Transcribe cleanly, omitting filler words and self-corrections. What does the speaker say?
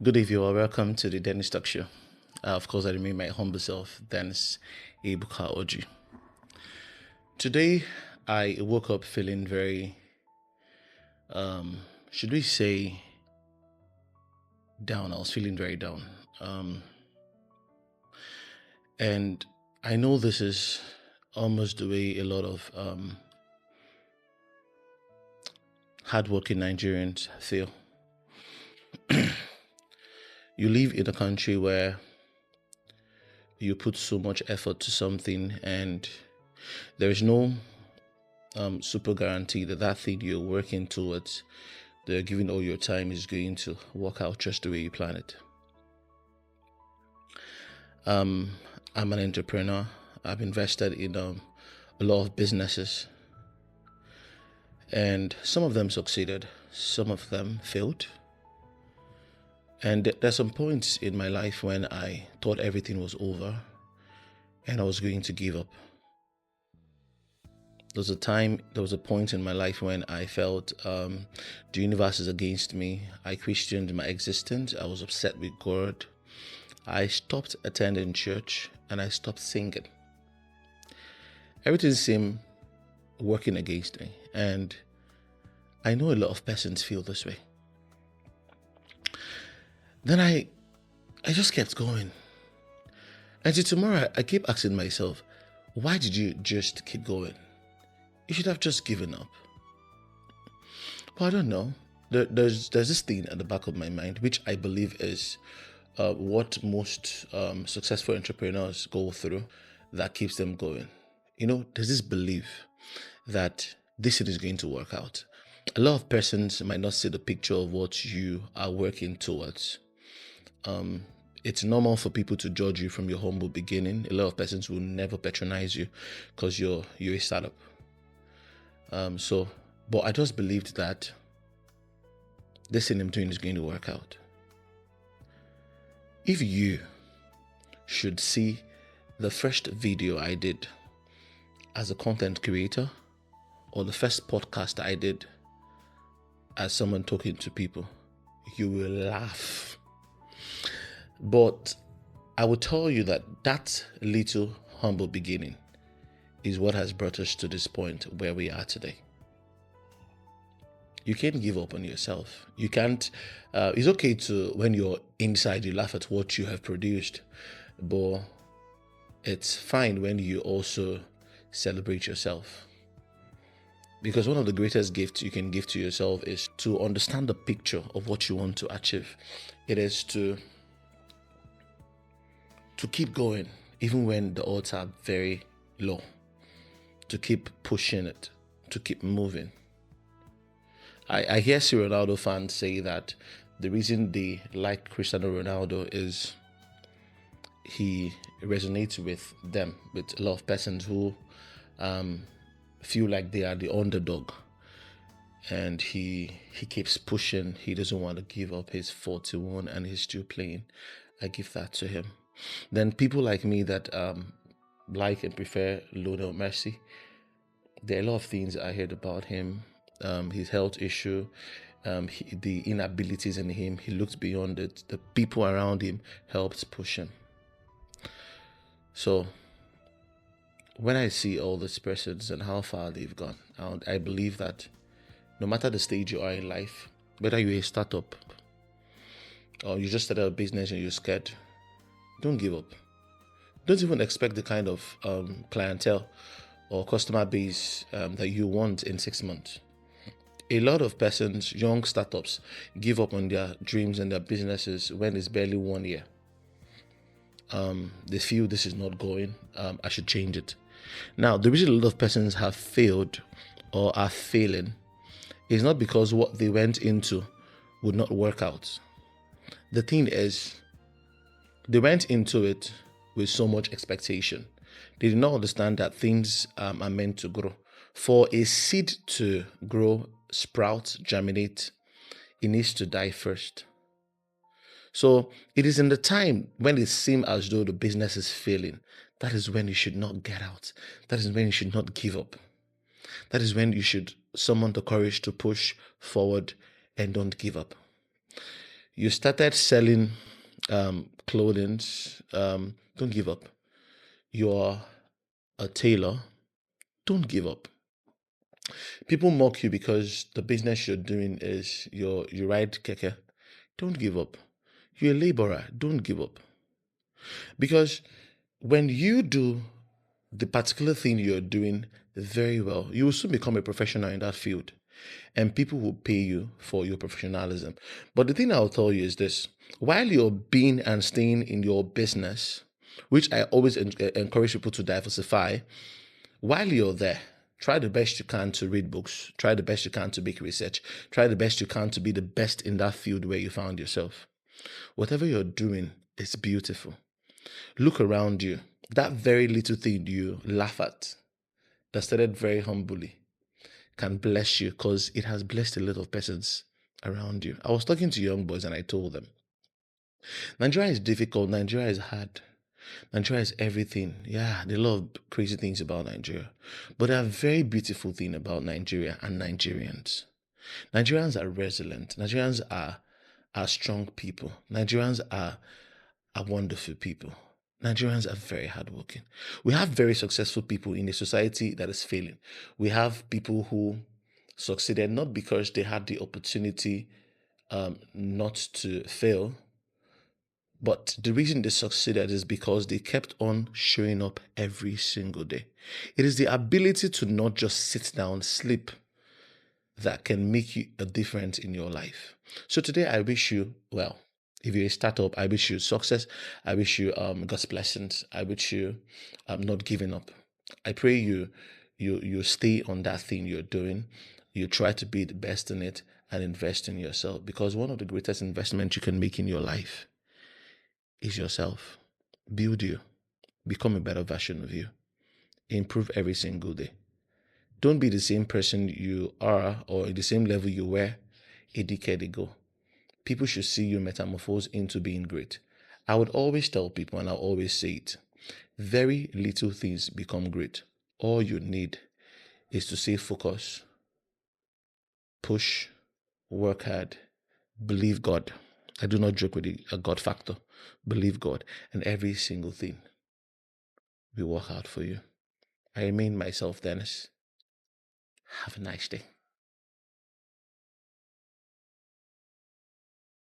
Good evening, or welcome to the Dennis Talk Show. Of course, I remain my humble self, Dennis Ebuka Oji. Today, I woke up feeling very, should we say, down. I was feeling very down. And I know this is almost the way a lot of hardworking Nigerians feel. You live in a country where you put so much effort to something and there is no super guarantee that that thing you're working towards, they're giving all your time, is going to work out just the way you plan it. I'm an entrepreneur. I've invested in a lot of businesses, and some of them succeeded, some of them failed. And there's some points in my life when I thought everything was over and I was going to give up. There was a point in my life when I felt the universe is against me. I questioned my existence. I was upset with God. I stopped attending church and I stopped singing. Everything seemed working against me. And I know a lot of persons feel this way. Then I just kept going. And till tomorrow, I keep asking myself, why did you just keep going? You should have just given up. But I don't know. There's this thing at the back of my mind, which I believe is what most successful entrepreneurs go through that keeps them going. There's this belief that this thing is going to work out. A lot of persons might not see the picture of what you are working towards. It's normal for people to judge you from your humble beginning. A lot of persons will never patronize you because you're a startup. But I just believed that this thing I'm doing is going to work out. If you should see the first video I did as a content creator, or the first podcast I did as someone talking to people, you will laugh. But I will tell you that little humble beginning is what has brought us to this point where we are today. You can't give up on yourself. You can't, it's okay to, when you're inside, you laugh at what you have produced, but it's fine when you also celebrate yourself. Because one of the greatest gifts you can give to yourself is to understand the picture of what you want to achieve. It is to keep going, even when the odds are very low. To keep pushing it, to keep moving. I hear Ronaldo fans say that the reason they like Cristiano Ronaldo is he resonates with them, with a lot of persons who feel like they are the underdog. And he keeps pushing. He doesn't want to give up. He's 41 and he's still playing. I give that to him. Then people like me that like and prefer Lionel Messi. There are a lot of things I heard about him. His health issue, the inabilities in him. He looked beyond it. The people around him helped push him. So when I see all these persons and how far they've gone, I believe that no matter the stage you are in life, whether you're a startup or you just started a business and you're scared, don't give up. Don't even expect the kind of clientele or customer base that you want in 6 months. A lot of persons, young startups, give up on their dreams and their businesses when it's barely 1 year. They feel this is not going, I should change it. Now, the reason a lot of persons have failed or are failing is not because what they went into would not work out. The thing is, they went into it with so much expectation. They did not understand that things are meant to grow. For a seed to grow, sprout, germinate, it needs to die first. So it is in the time when it seems as though the business is failing, that is when you should not get out. That is when you should not give up. That is when you should summon the courage to push forward and don't give up. You started selling clothing. Don't give up. You're a tailor. Don't give up. People mock you because the business you're doing is you ride keke. Don't give up. You're a laborer. Don't give up. Because when you do the particular thing you're doing very well, you will soon become a professional in that field. And people will pay you for your professionalism. But the thing I'll tell you is this: while you're being and staying in your business, which I always encourage people to diversify, while you're there, try the best you can to read books, try the best you can to make research, try the best you can to be the best in that field where you found yourself. Whatever you're doing is beautiful. Look around you. That very little thing you laugh at that started very humbly can bless you because it has blessed a lot of persons around you. I was talking to young boys and I told them, Nigeria is difficult, Nigeria is hard. Nigeria is everything. Yeah, they love crazy things about Nigeria. But there are very beautiful things about Nigeria and Nigerians. Nigerians are resilient. Nigerians are strong people. Nigerians are wonderful people. Nigerians are very hardworking. We have very successful people in a society that is failing. We have people who succeeded not because they had the opportunity not to fail, but the reason they succeeded is because they kept on showing up every single day. It is the ability to not just sit down, sleep, that can make you a difference in your life. So today I wish you well. If you're a startup, I wish you success. I wish you God's blessings. I wish you not giving up. I pray you stay on that thing you're doing. You try to be the best in it and invest in yourself, because one of the greatest investments you can make in your life is yourself. Build you. Become a better version of you. Improve every single day. Don't be the same person you are or the same level you were a decade ago. People should see you metamorphose into being great. I would always tell people, and I'll always say it, very little things become great. All you need is to stay focused, push, work hard, believe God. I do not joke with a God factor. Believe God, and every single thing will work out for you. I remain myself, Dennis. Have a nice day.